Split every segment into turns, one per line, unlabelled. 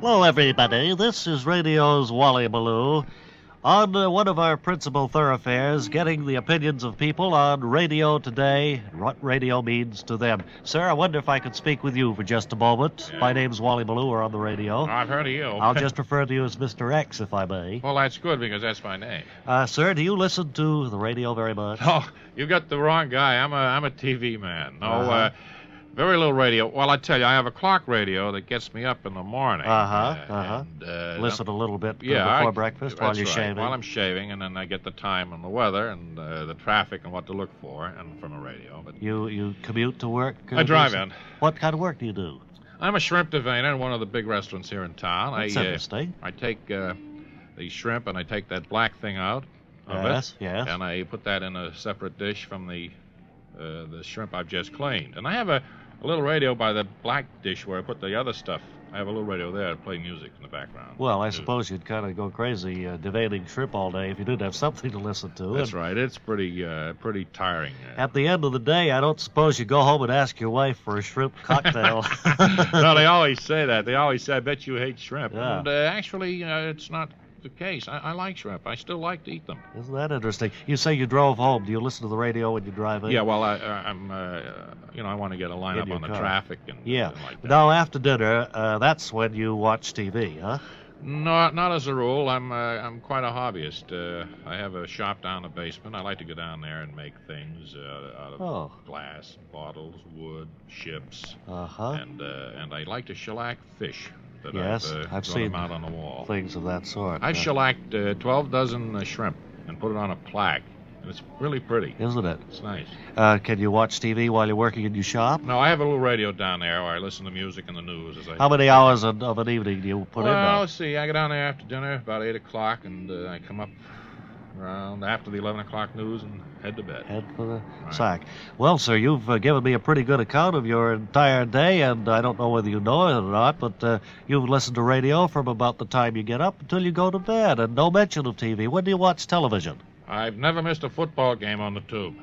Hello, everybody. This is radio's Wally Ballou on one of our principal thoroughfares, getting the opinions of people on radio today and what radio means to them. Sir, I wonder if I could speak with you for just a moment.
Yeah.
My name's Wally Ballou. We're on the radio.
I've heard of you.
I'll just refer to you as Mr. X, if I may.
Well, that's good because that's my name.
Sir, do you listen to the radio very much?
Oh, you got the wrong guy. I'm a TV man. No, very little radio. Well, I tell you, I have a clock radio that gets me up in the morning.
Listen a little bit
yeah,
before breakfast while you're
right.
shaving.
While I'm shaving, and then I get the time and the weather and the traffic and what to look for, and from a radio. But
You commute to work?
I drive in.
What kind of work do you do?
I'm a shrimp deveiner in one of the big restaurants here in town.
That's interesting.
I take the shrimp and I take that black thing out of
Yes,
it,
yes.
and I put that in a separate dish from the shrimp I've just cleaned. And I have a little radio by the black dish where I put the other stuff. I have a little radio there to play music in the background.
Well, I suppose you'd kind of go crazy deveining shrimp all day if you didn't have something to listen to.
That's right. It's pretty tiring.
At the end of the day, I don't suppose you go home and ask your wife for a shrimp cocktail.
No, they always say that. They always say, I bet you hate shrimp.
Yeah.
And actually, it's not the case. I like shrimp. I still like to eat them.
Isn't that interesting? You say you drove home. Do you listen to the radio when you drive in?
Yeah, well, I want to get a line
In
up
your
on the
car.
traffic and like that.
Now, after dinner, that's when you watch TV, huh?
Not as a rule. I'm quite a hobbyist. I have a shop down the basement. I like to go down there and make things out of glass, bottles, wood, ships, and I like to shellac fish. That
Yes, I've seen
them out on the wall.
Things of that sort.
I've shellacked 12 dozen shrimp and put it on a plaque, and it's really pretty.
Isn't it?
It's nice.
Can you watch TV while you're working in your shop?
No, I have a little radio down there where I listen to music and the news.
How many hours of an evening do you put in
Well,
now?
let's see. I go down there after dinner, about 8 o'clock, and I come up around after the 11 o'clock news and head to bed.
Head for the sack. Well, sir, you've given me a pretty good account of your entire day, and I don't know whether you know it or not, but you've listened to radio from about the time you get up until you go to bed, and no mention of TV. When do you watch television?
I've never missed a football game on the tube.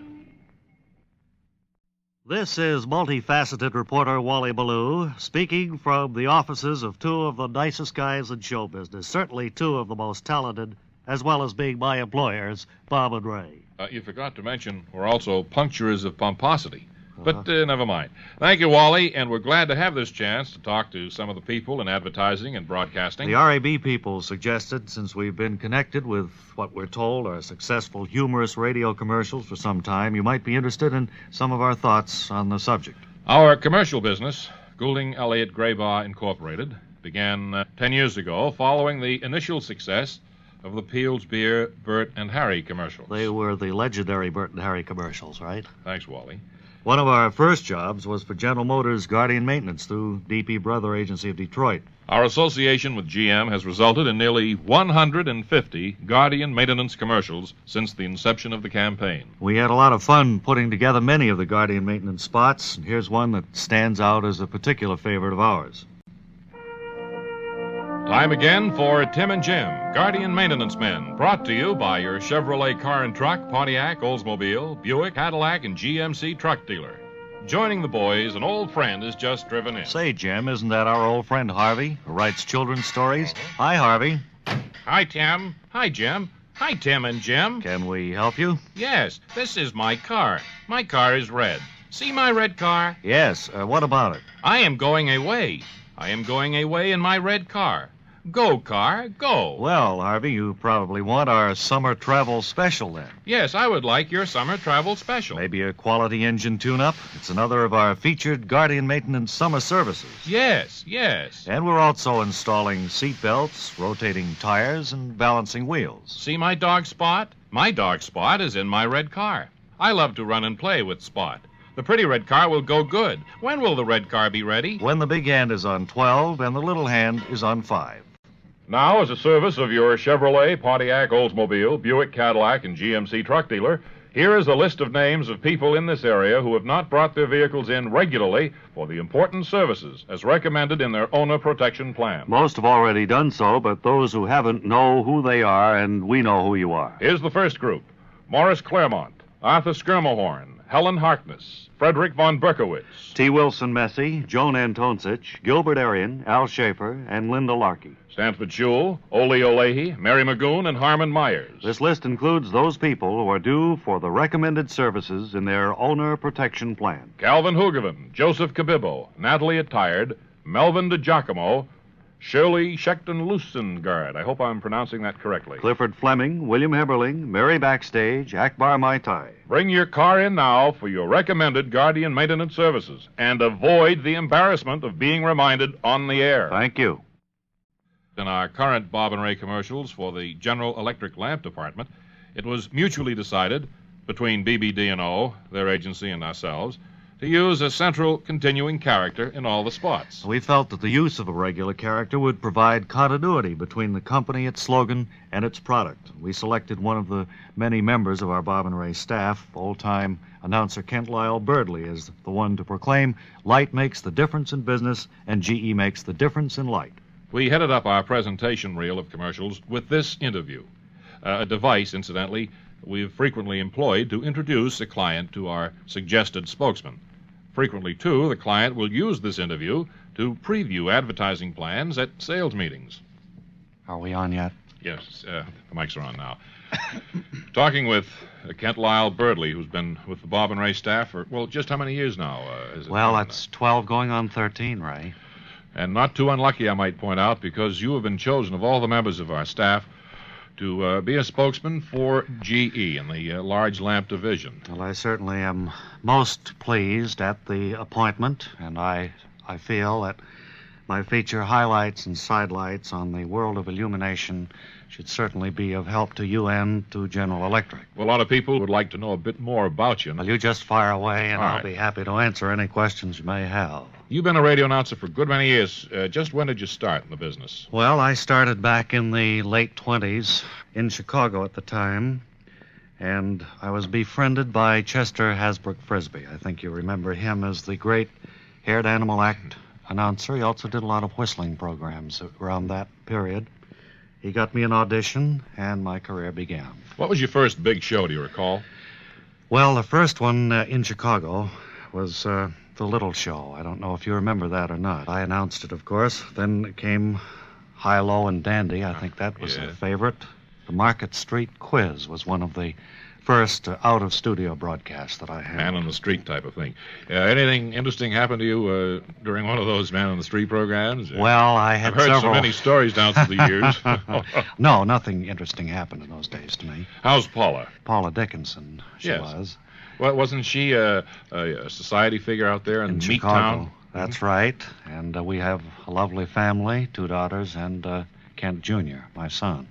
This is multifaceted reporter Wally Ballou speaking from the offices of two of the nicest guys in show business, certainly two of the most talented, as well as being my employers, Bob and Ray.
You forgot to mention we're also puncturers of pomposity. But never mind. Thank you, Wally, and we're glad to have this chance to talk to some of the people in advertising and broadcasting.
The RAB people suggested, since we've been connected with what we're told are successful, humorous radio commercials for some time, you might be interested in some of our thoughts on the subject.
Our commercial business, Goulding Elliott Graybar Incorporated, began 10 years ago following the initial success of the Piels Beer, Bert and Harry commercials.
They were the legendary Bert and Harry commercials, right?
Thanks, Wally.
One of our first jobs was for General Motors Guardian Maintenance through DP Brother Agency of Detroit.
Our association with GM has resulted in nearly 150 Guardian maintenance commercials since the inception of the campaign.
We had a lot of fun putting together many of the Guardian Maintenance spots, and here's one that stands out as a particular favorite of ours.
Time again for Tim and Jim, Guardian Maintenance Men, brought to you by your Chevrolet car and truck, Pontiac, Oldsmobile, Buick, Cadillac, and GMC truck dealer. Joining the boys, an old friend has just driven in.
Say, Jim, isn't that our old friend Harvey, who writes children's stories? Hi, Harvey.
Hi, Tim. Hi, Jim. Hi, Tim and Jim.
Can we help you?
Yes, this is my car. My car is red. See my red car?
Yes. What about it?
I am going away. I am going away in my red car. Go, car, go.
Well, Harvey, you probably want our summer travel special then.
Yes, I would like your summer travel special.
Maybe a quality engine tune-up. It's another of our featured Guardian Maintenance summer services.
Yes, yes.
And we're also installing seat belts, rotating tires, and balancing wheels.
See my dog Spot? My dog Spot is in my red car. I love to run and play with Spot. The pretty red car will go good. When will the red car be ready?
When the big hand is on 12 and the little hand is on 5.
Now, as a service of your Chevrolet, Pontiac, Oldsmobile, Buick, Cadillac, and GMC truck dealer, here is a list of names of people in this area who have not brought their vehicles in regularly for the important services as recommended in their owner protection plan.
Most have already done so, but those who haven't know who they are, and we know who you are.
Here's the first group: Morris Claremont, Arthur Skirmahorn, Helen Harkness, Frederick von Berkowitz,
T. Wilson Messi, Joan Antonsich, Gilbert Arian, Al Schaefer, and Linda Larkey.
Stanford Shule, Ole Olehi, Mary Magoon, and Harmon Myers.
This list includes those people who are due for the recommended services in their owner protection plan.
Calvin Hoogerman, Joseph Cabibbo, Natalie Attired, Melvin DeGiacomo, Shirley Schechten-Lusengard. I hope I'm pronouncing that correctly.
Clifford Fleming, William Heberling, Mary Backstage, Akbar Maitai.
Bring your car in now for your recommended Guardian maintenance services and avoid the embarrassment of being reminded on the air.
Thank you.
In our current Bob and Ray commercials for the General Electric Lamp Department, it was mutually decided between BBD&O, their agency, and ourselves to use a central continuing character in all the spots.
We felt that the use of a regular character would provide continuity between the company, its slogan, and its product. We selected one of the many members of our Bob and Ray staff, old-time announcer Kent Lyle Birdley, as the one to proclaim, "Light makes the difference in business, and GE makes the difference in light."
We headed up our presentation reel of commercials with this interview, a device, incidentally, we've frequently employed to introduce a client to our suggested spokesman. Frequently, too, the client will use this interview to preview advertising plans at sales meetings.
Are we on yet?
Yes, the mics are on now. Talking with Kent Lyle Birdley, who's been with the Bob and Ray staff for, well, just how many years now?
Well, that's 12 going on 13, Ray.
And not too unlucky, I might point out, because you have been chosen of all the members of our staff to be a spokesman for GE in the large lamp division.
Well, I certainly am most pleased at the appointment, and I feel that my feature highlights and sidelights on the world of illumination should certainly be of help to you and to General Electric.
Well, a lot of people would like to know a bit more about you.
Well, you just fire away, and
All
I'll
right.
be happy to answer any questions you may have.
You've been a radio announcer for a good many years. Just when did you start in the business?
Well, I started back in the late 20s in Chicago at the time, and I was befriended by Chester Hasbrook Frisbee. I think you remember him as the great Haired Animal Act announcer. He also did a lot of whistling programs around that period. He got me an audition, and my career began.
What was your first big show, do you recall?
Well, the first one in Chicago was The Little Show. I don't know if you remember that or not. I announced it, of course. Then came High, Low, and Dandy. I think that was a favorite. The Market Street Quiz was one of the first out-of-studio broadcasts that I had.
Man on the street type of thing. Anything interesting happen to you during one of those Man on the Street programs?
Well, I had
I've heard
several.
so many stories down through the years.
No, nothing interesting happened in those days to me.
How's Paula?
Paula Dickinson, she
Yes.
was.
Well, wasn't she a society figure out there in
Chicago.
Meattown?
That's right. And we have a lovely family, 2 daughters, and Kent Jr., my son.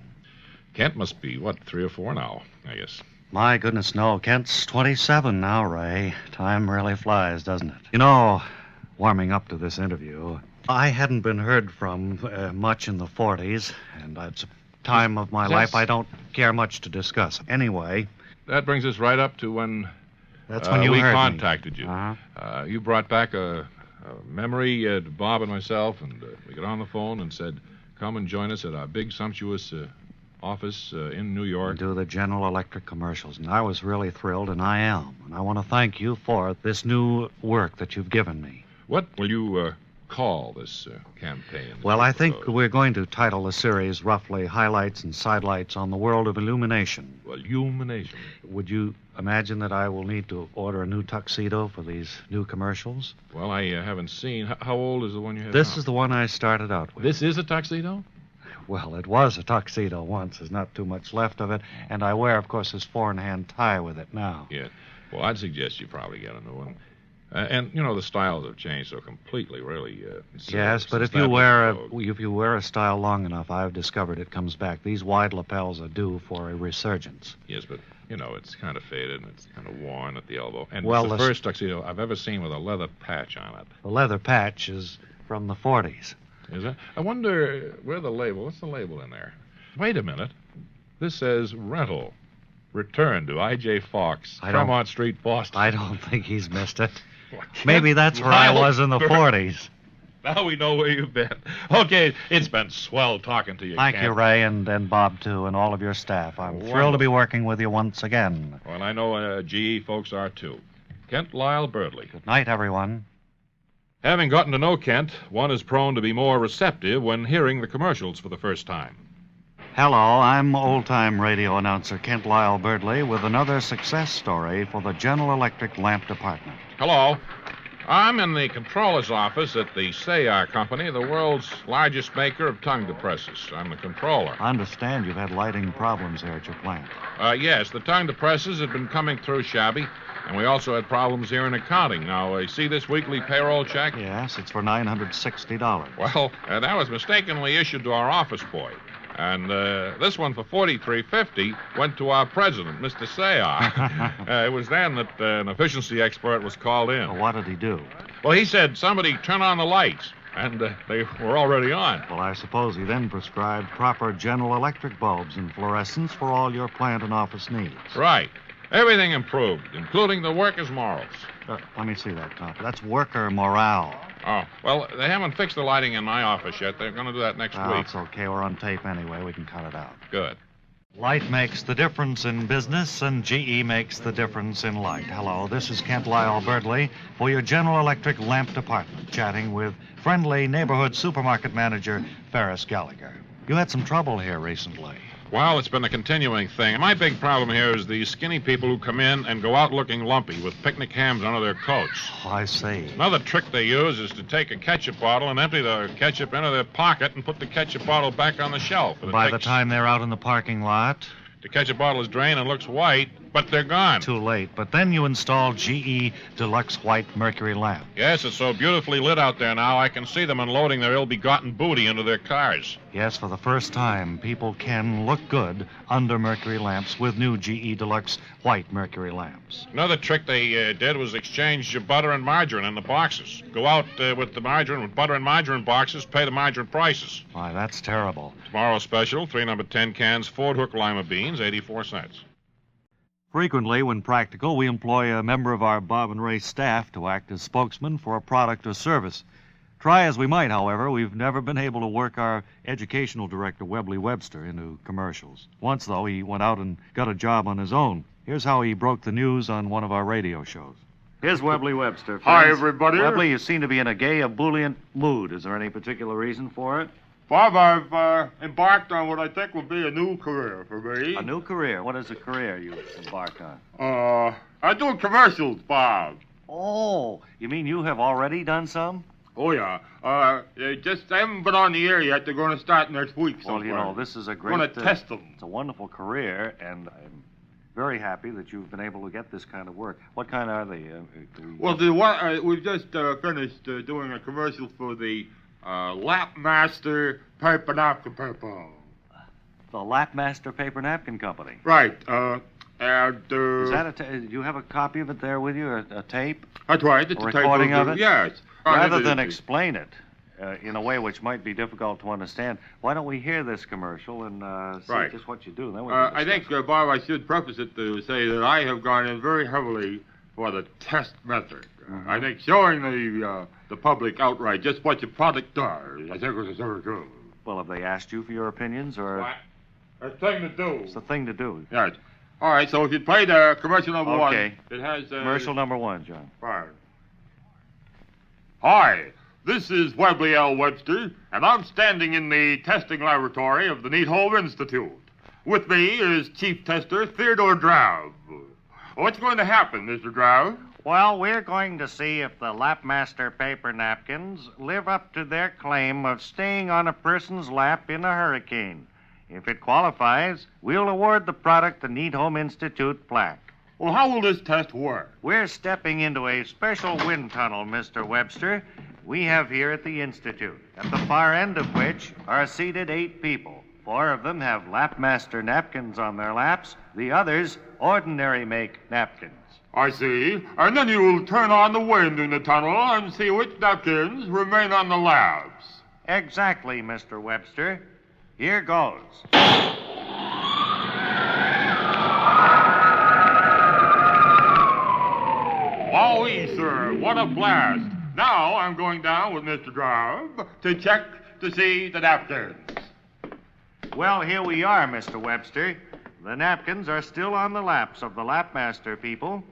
Kent must be, 3 or 4 now, I guess.
My goodness, no. Kent's 27 now, Ray. Time really flies, doesn't it? You know, warming up to this interview, I hadn't been heard from much in the 40s, and it's a time of my life I don't care much to discuss. Anyway,
That brings us right up to when
that's when you
we
heard me.
contacted you.
Uh-huh.
You brought back a memory to Bob and myself, and we got on the phone and said, come and join us at our big, sumptuous office in New York.
Do the General Electric commercials, and I was really thrilled, and I am. And I want to thank you for this new work that you've given me.
What will you call this campaign?
Well, I think we're going to title the series roughly Highlights and Sidelights on the World of Illumination.
Illumination.
Would you imagine that I will need to order a new tuxedo for these new commercials?
Well, I haven't seen. How old is the one you have
This
now?
is the one I started out with.
This is a tuxedo?
Well, it was a tuxedo once. There's not too much left of it. And I wear, of course, this 4-in-hand tie with it now.
Yeah. Well, I'd suggest you probably get a new one. And, you know, the styles have changed so completely, really.
Yes, but if you wear a style long enough, I've discovered it comes back. These wide lapels are due for a resurgence.
Yes, but, you know, it's kind of faded and it's kind of worn at the elbow. And
Well,
it's the
the-
first tuxedo I've ever seen with a leather patch on it.
The leather patch is from the 40s.
Is it? I wonder where the label. What's the label in there? Wait a minute. This says rental. Return to I.J. Fox,
I don't-
Fremont Street, Boston.
I don't think he's missed it. Maybe that's where I was in the 40s.
Now we know where you've been. Okay, it's been swell talking to you.
Thank
Kent.
you, Ray, and Bob, too, and all of your staff. I'm thrilled to be working with you once again.
Well, I know GE folks are, too. Kent Lyle Birdley.
Good night, everyone.
Having gotten to know Kent, one is prone to be more receptive when hearing the commercials for the first time.
Hello, I'm old-time radio announcer Kent Lyle Birdley with another success story for the General Electric lamp department.
Hello. I'm in the controller's office at the Sayar Company, the world's largest maker of tongue depressors. I'm the controller.
I understand you've had lighting problems here at your plant.
Yes, the tongue depressors have been coming through shabby, and we also had problems here in accounting. Now, see this weekly payroll check?
Yes, it's for $960.
Well, that was mistakenly issued to our office boy. And this one for $43.50 went to our president, Mr. Sayar. It was then that an efficiency expert was called in.
Well, what did he do?
Well, he said, somebody turn on the lights. And they were already on.
Well, I suppose he then prescribed proper General Electric bulbs and fluorescents for all your plant and office needs.
Right. Everything improved, including the workers' morals.
Let me see that, Tom. That's worker morale.
Oh, well, they haven't fixed the lighting in my office yet. They're going to do that next week.
It's okay. We're on tape anyway. We can cut it out.
Good.
Light makes the difference in business, and GE makes the difference in light. Hello, this is Kent Lyle Birdley for your General Electric lamp department, chatting with friendly neighborhood supermarket manager Ferris Gallagher. You had some trouble here recently.
Well, it's been a continuing thing. My big problem here is these skinny people who come in and go out looking lumpy with picnic hams under their coats.
Oh, I see.
Another trick they use is to take a ketchup bottle and empty the ketchup into their pocket and put the ketchup bottle back on the shelf.
By the time they're out in the parking lot,
the ketchup bottle is drained and looks white, but they're gone.
Too late. But then you install GE Deluxe White Mercury lamp.
Yes, it's so beautifully lit out there now, I can see them unloading their ill-begotten booty into their cars.
Yes, for the first time, people can look good under mercury lamps with new GE Deluxe White Mercury lamps.
Another trick they did was exchange butter and margarine in the boxes. Go out with the margarine, with butter and margarine boxes, pay the margarine prices.
Why, that's terrible.
Tomorrow's special, 3 number 10 cans, Ford Hook Lima beans, 84 cents.
Frequently, when practical, we employ a member of our Bob and Ray staff to act as spokesman for a product or service. Try as we might, however, we've never been able to work our educational director, Webley Webster, into commercials. Once, though, he went out and got a job on his own. Here's how he broke the news on one of our radio shows. Here's Webley Webster.
Hi, everybody.
Webley, you seem to be in a gay, ebullient mood. Is there any particular reason for it?
Bob, I've embarked on what I think will be a new career for me.
A new career? What is a career you embarked on?
I'm doing commercials, Bob.
Oh, you mean you have already done some?
Oh, yeah. They haven't been on the air yet. They're going to start next week.
Well, you know, this is a great...
I'm going to test them.
It's a wonderful career, and I'm very happy that you've been able to get this kind of work. What kind are they?
We've just finished doing a commercial for the Lapmaster Paper Napkin Paper.
The Lapmaster Paper Napkin Company.
Right.
Is that do you have a copy of it there with you, a tape?
That's right. It's
a recording of it?
Yes.
Rather than explain it in a way which might be difficult to understand, why don't we hear this commercial and see just what you do? Then
I think, Bob, I should preface it to say that I have gone in very heavily for the test method. Mm-hmm. I think showing the public outright just what your product does, I think was very good.
Well, have they asked you for your opinions, or...
What? It's a thing to do.
It's a thing to do.
Yes. All right, so if you'd play the commercial number one...
Okay.
It has...
Commercial number one, John.
Fine. Hi, this is Webley L. Webster, and I'm standing in the testing laboratory of the Neat Home Institute. With me is Chief Tester Theodore Draub. What's going to happen, Mr. Draub?
Well, we're going to see if the Lapmaster paper napkins live up to their claim of staying on a person's lap in a hurricane. If it qualifies, we'll award the product the Neat Home Institute plaque.
Well, how will this test work?
We're stepping into a special wind tunnel, Mr. Webster, we have here at the Institute, at the far end of which are seated 8 people. 4 of them have Lapmaster napkins on their laps, the others ordinary make napkins.
I see. And then you will turn on the wind in the tunnel and see which napkins remain on the laps.
Exactly, Mr. Webster. Here goes.
Wowee, sir. What a blast. Now I'm going down with Mr. Draub to check to see the napkins.
Well, here we are, Mr. Webster. The napkins are still on the laps of the Lapmaster people.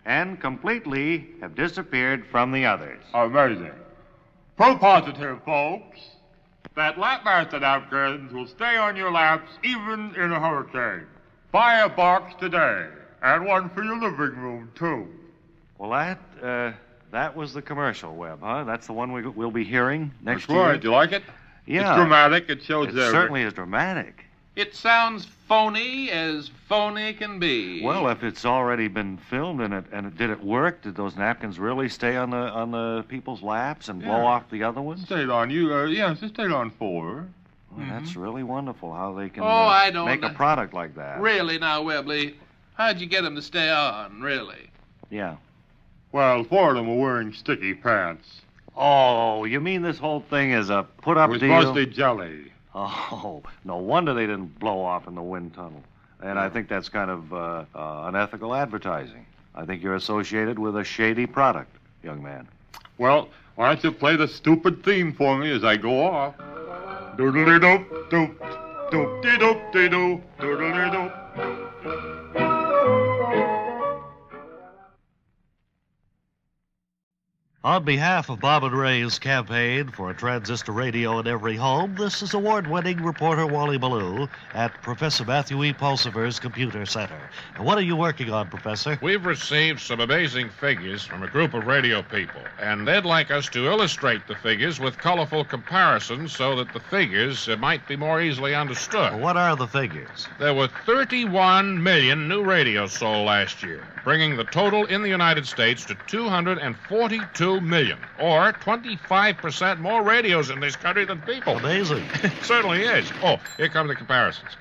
and completely have disappeared from the others.
Amazing. Proof positive, folks, that Lapmaster napkins will stay on your laps even in a hurricane. Buy a box today, and one for your living room, too.
Well, that was the commercial, Webb, huh? That's the one we'll be hearing next
That's
year?
right. Do you like it?
Yeah.
It's dramatic. It shows
It certainly is dramatic.
It sounds phony as phony can be.
Well, if it's already been filmed and did it work? Did those napkins really stay on the people's laps and blow off the other ones?
Stayed on you. Yes, it stayed on 4.
Well, that's really wonderful how they can
I don't
make a product like that.
Really now, Webley, how'd you get them to stay on, really?
Yeah.
Well, 4 of them were wearing sticky pants.
Oh, you mean this whole thing is a put-up
It was
deal?
mostly jelly.
Oh, no wonder they didn't blow off in the wind tunnel. And I think that's kind of unethical advertising. I think you're associated with a shady product, young man.
Well, why don't you play the stupid theme for me as I go off? Doodly-doop, doop, doop-de-doop-de-doo, doodly-doop.
On behalf of Bob and Ray's campaign for a transistor radio in every home, this is award-winning reporter Wally Ballou at Professor Matthew E. Pulsiver's Computer Center. And what are you working on, Professor?
We've received some amazing figures from a group of radio people, and they'd like us to illustrate the figures with colorful comparisons so that the figures might be more easily understood.
Well, what are the figures?
There were 31 million new radios sold last year, bringing the total in the United States to 242 million, or 25% more radios in this country than people.
Amazing.
It certainly is. Oh, here come the comparisons.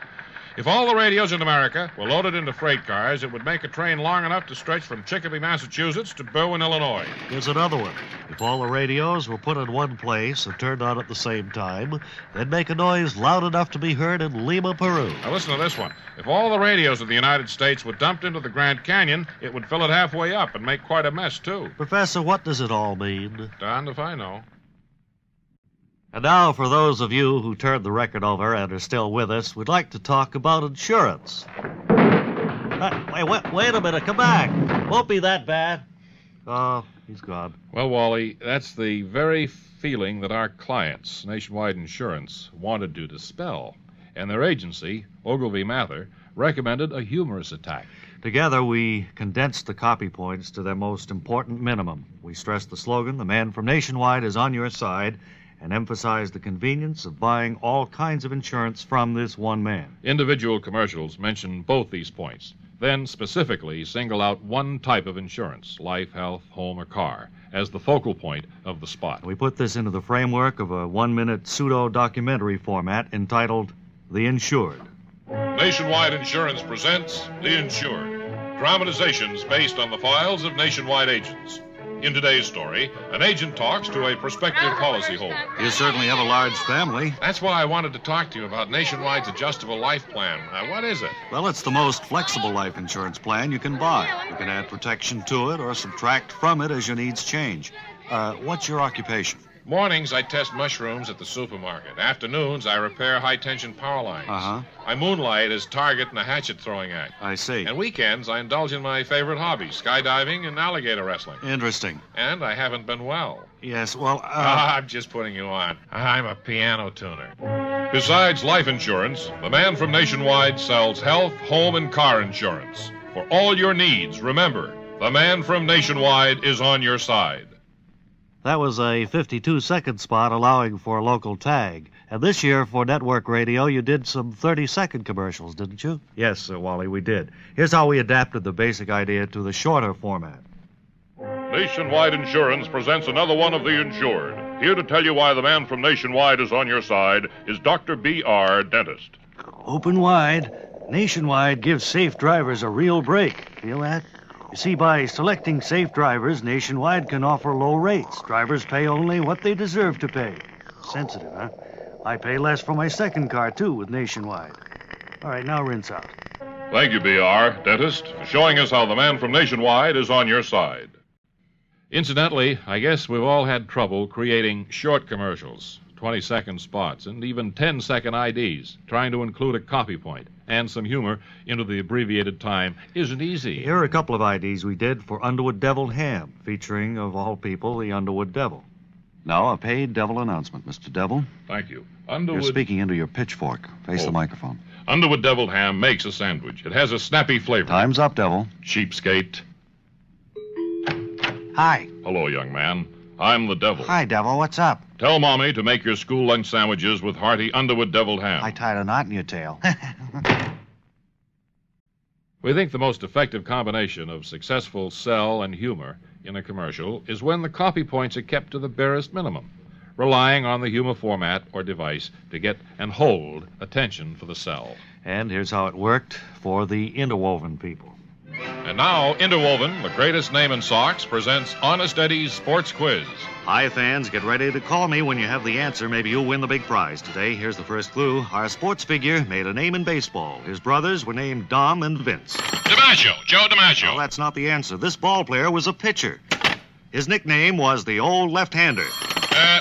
If all the radios in America were loaded into freight cars, it would make a train long enough to stretch from Chicopee, Massachusetts to Berwyn, Illinois.
Here's another one. If all the radios were put in one place and turned on at the same time, they'd make a noise loud enough to be heard in Lima, Peru.
Now listen to this one. If all the radios of the United States were dumped into the Grand Canyon, it would fill it halfway up and make quite a mess, too.
Professor, what does it all mean?
Darned if I know.
And now, for those of you who turned the record over and are still with us, we'd like to talk about insurance. Wait a minute, come back. Won't be that bad. Oh, he's gone.
Well, Wally, that's the very feeling that our clients, Nationwide Insurance, wanted to dispel. And their agency, Ogilvy Mather, recommended a humorous attack.
Together, we condensed the copy points to their most important minimum. We stressed the slogan, "The man from Nationwide is on your side," and emphasized the convenience of buying all kinds of insurance from this one man.
Individual commercials mention both these points, then specifically single out one type of insurance, life, health, home, or car, as the focal point of the spot.
We put this into the framework of a one-minute pseudo-documentary format entitled The Insured.
Nationwide Insurance presents The Insured, dramatizations based on the files of Nationwide agents. In today's story, an agent talks to a prospective policyholder.
You certainly have a large family.
That's why I wanted to talk to you about Nationwide's adjustable life plan. What is it?
Well, it's the most flexible life insurance plan you can buy. You can add protection to it or subtract from it as your needs change. What's your occupation?
Mornings, I test mushrooms at the supermarket. Afternoons, I repair high-tension power lines.
Uh-huh.
I moonlight as target in a hatchet-throwing act.
I see.
And weekends, I indulge in my favorite hobbies, skydiving and alligator wrestling.
Interesting.
And I haven't been well.
Yes, well,
I'm just putting you on. I'm a piano tuner. Besides life insurance, the man from Nationwide sells health, home, and car insurance. For all your needs, remember, the man from Nationwide is on your side.
That was a 52-second spot allowing for a local tag. And this year, for network radio, you did some 30-second commercials, didn't you? Yes, Wally, we did. Here's how we adapted the basic idea to the shorter format.
Nationwide Insurance presents another one of The Insured. Here to tell you why the man from Nationwide is on your side is Dr. B.R., dentist.
Open wide. Nationwide gives safe drivers a real break. Feel that? You see, by selecting safe drivers, Nationwide can offer low rates. Drivers pay only what they deserve to pay. Sensitive, huh? I pay less for my second car, too, with Nationwide. All right, now rinse out.
Thank you, B.R., dentist, for showing us how the man from Nationwide is on your side. Incidentally, I guess we've all had trouble creating short commercials. 20-second spots, and even 10-second IDs. Trying to include a copy point and some humor into the abbreviated time isn't easy.
Here are a couple of IDs we did for Underwood Devilled Ham, featuring, of all people, the Underwood Devil. Now, a paid devil announcement, Mr. Devil.
Thank you.
You're speaking into your pitchfork. Face the microphone.
Underwood Devilled Ham makes a sandwich. It has a snappy flavor.
Time's up, Devil.
Cheapskate.
Hi.
Hello, young man. I'm the Devil.
Hi, Devil. What's up?
Tell Mommy to make your school lunch sandwiches with hearty Underwood Devilled Ham.
I tied a knot in your tail.
We think the most effective combination of successful sell and humor in a commercial is when the copy points are kept to the barest minimum, relying on the humor format or device to get and hold attention for the sell.
And here's how it worked for the Interwoven people.
And now, Interwoven, the greatest name in socks, presents Honest Eddie's Sports Quiz.
Hi, fans. Get ready to call me when you have the answer. Maybe you'll win the big prize. Today, here's the first clue. Our sports figure made a name in baseball. His brothers were named Dom and Vince.
DiMaggio, Joe DiMaggio.
Well, that's not the answer. This ball player was a pitcher. His nickname was the old left-hander.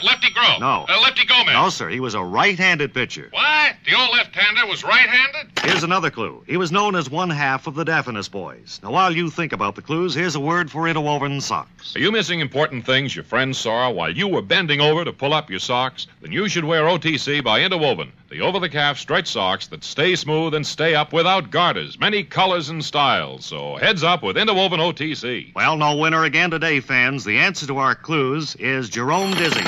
Lefty Grove.
No.
Lefty Gomez.
No, sir. He was a right-handed pitcher.
What? The old left-hander was right-handed?
Here's another clue. He was known as one half of the Deafness Boys. Now, while you think about the clues, here's a word for Interwoven Socks.
Are you missing important things your friends saw while you were bending over to pull up your socks? Then you should wear OTC by Interwoven, the over-the-calf stretch socks that stay smooth and stay up without garters, many colors and styles. So heads up with Interwoven OTC.
Well, no winner again today, fans. The answer to our clues is Jerome Dizzy.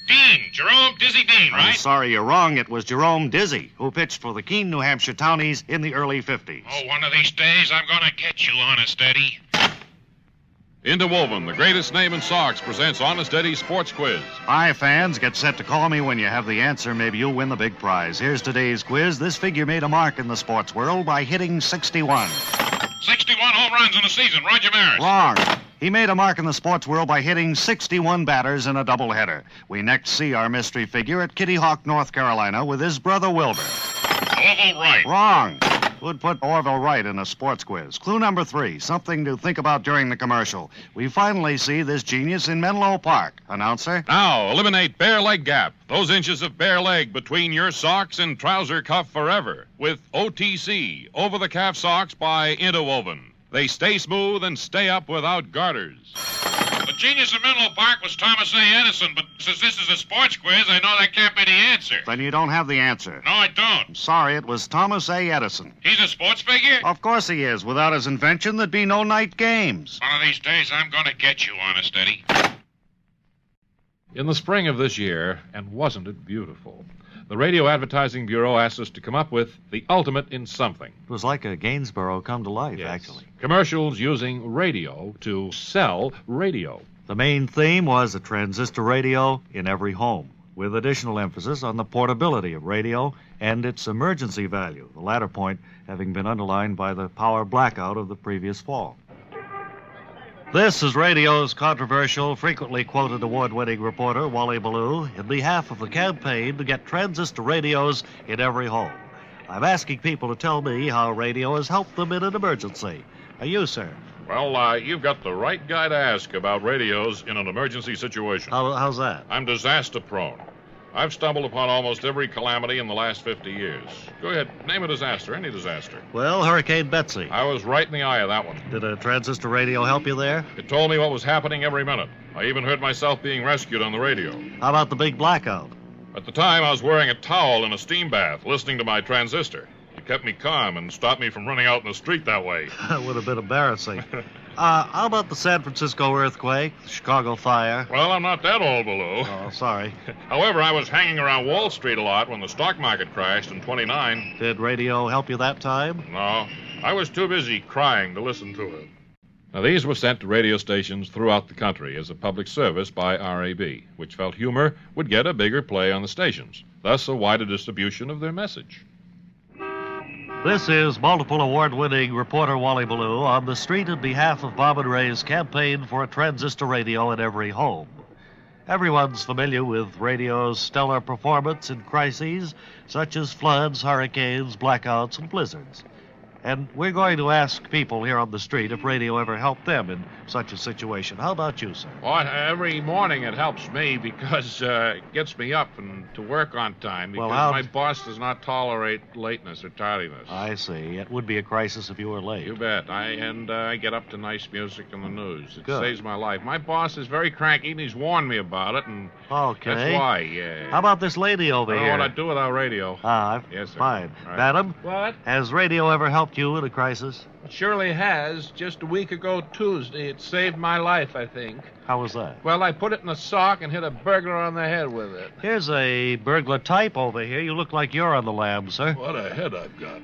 Dean, Jerome Dizzy Dean,
I'm sorry, you're wrong. It was Jerome Dizzy, who pitched for the Keene, New Hampshire Townies in the early 50s.
Oh, one of these days I'm gonna catch you, Honest Eddie. Interwoven, the greatest name in socks, presents Honest Eddie's Sports Quiz.
Hi, fans. Get set to call me when you have the answer. Maybe you'll win the big prize. Here's today's quiz. This figure made a mark in the sports world by hitting 61.
61 home runs in a season, Roger Maris.
Wrong. He made a mark in the sports world by hitting 61 batters in a doubleheader. We next see our mystery figure at Kitty Hawk, North Carolina, with his brother Wilbur.
Orville Wright.
Wrong. Would put Orville Wright in a sports quiz. Clue number 3, something to think about during the commercial. We finally see this genius in Menlo Park. Announcer?
Now, eliminate bare leg gap. Those inches of bare leg between your socks and trouser cuff forever. With OTC, over-the-calf socks by Interwoven. They stay smooth and stay up without garters. The genius of Menlo Park was Thomas A. Edison, but since this is a sports quiz, I know that can't be the answer.
Then you don't have the answer.
No, I don't.
I'm sorry, it was Thomas A. Edison.
He's a sports figure?
Of course he is. Without his invention, there'd be no night games.
One of these days, I'm going to get you, Honest Eddie. In the spring of this year, and wasn't it beautiful, the Radio Advertising Bureau asked us to come up with the ultimate in something.
It was like a Gainsborough come to life, actually.
Commercials using radio to sell radio.
The main theme was a transistor radio in every home, with additional emphasis on the portability of radio and its emergency value, the latter point having been underlined by the power blackout of the previous fall. This is radio's controversial, frequently quoted award-winning reporter, Wally Ballou, in behalf of the campaign to get transistor radios in every home. I'm asking people to tell me how radio has helped them in an emergency. Are you, sir?
Well, you've got the right guy to ask about radios in an emergency situation.
How's that?
I'm disaster-prone. I've stumbled upon almost every calamity in the last 50 years. Go ahead, name a disaster, any disaster.
Well, Hurricane Betsy.
I was right in the eye of that one.
Did a transistor radio help you there?
It told me what was happening every minute. I even heard myself being rescued on the radio.
How about the big blackout?
At the time, I was wearing a towel in a steam bath, listening to my transistor. It kept me calm and stopped me from running out in the street that way.
That would have been embarrassing. How about the San Francisco earthquake, the Chicago fire?
Well, I'm not that old, Ballou.
Oh, sorry.
However, I was hanging around Wall Street a lot when the stock market crashed in '29.
Did radio help you that time?
No, I was too busy crying to listen to it. Now, these were sent to radio stations throughout the country as a public service by RAB, which felt humor would get a bigger play on the stations, thus a wider distribution of their message.
This is multiple award-winning reporter Wally Ballou on the street in behalf of Bob and Ray's campaign for a transistor radio in every home. Everyone's familiar with radio's stellar performance in crises such as floods, hurricanes, blackouts, and blizzards. And we're going to ask people here on the street if radio ever helped them in such a situation. How about you, sir?
Well, every morning it helps me because it gets me up and to work on time because my boss does not tolerate lateness or tardiness.
I see. It would be a crisis if you were late.
You bet. I get up to nice music and the news. It
Good.
saves my life. My boss is very cranky, and he's warned me about it, and
Okay.
that's why, yeah.
How about this lady over
I don't
here?
know what I'd do without radio. Yes, sir.
Fine.
Right.
Madam,
What?
has radio ever helped you in a crisis?
It surely has. Just a week ago Tuesday, it saved my life, I think.
How was that?
Well, I put it in a sock and hit a burglar on the head with it.
Here's a burglar type over here. You look like you're on the lam, sir.
What a head I've got.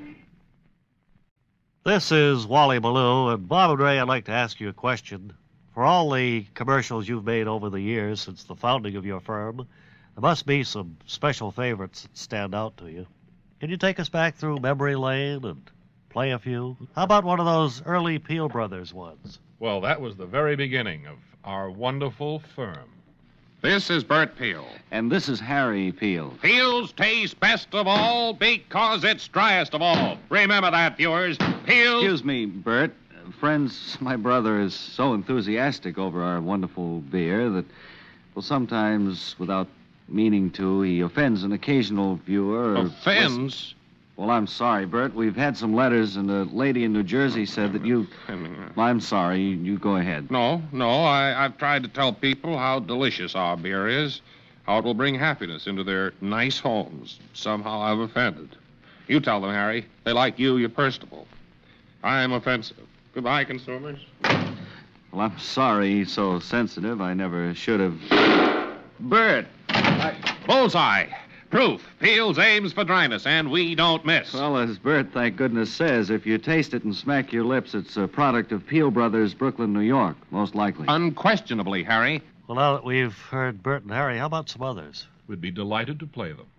This is Wally Ballou, and Bob and Ray, I'd like to ask you a question. For all the commercials you've made over the years since the founding of your firm, there must be some special favorites that stand out to you. Can you take us back through memory lane and play a few? How about one of those early Peel Brothers ones?
Well, that was the very beginning of our wonderful firm.
This is Bert Peel.
And this is Harry Peel.
Peel's tastes best of all because it's driest of all. Remember that, viewers. Peel's...
Excuse me, Bert. Friends, my brother is so enthusiastic over our wonderful beer that, well, sometimes, without meaning to, he offends an occasional viewer.
Offends?
Well, I'm sorry, Bert. We've had some letters, and a lady in New Jersey said that you... I'm sorry. You go ahead.
No. I've tried to tell people how delicious our beer is, how it will bring happiness into their nice homes. Somehow I've offended. You tell them, Harry. They like you. You're personable. I'm offensive. Goodbye, consumers.
Well, I'm sorry he's so sensitive. I never should have... Bert!
Bullseye. Proof. Peel's aims for dryness, and we don't miss.
Well, as Bert, thank goodness, says, if you taste it and smack your lips, it's a product of Peel Brothers, Brooklyn, New York, most likely.
Unquestionably, Harry.
Well, now that we've heard Bert and Harry, how about some others?
We'd be delighted to play them.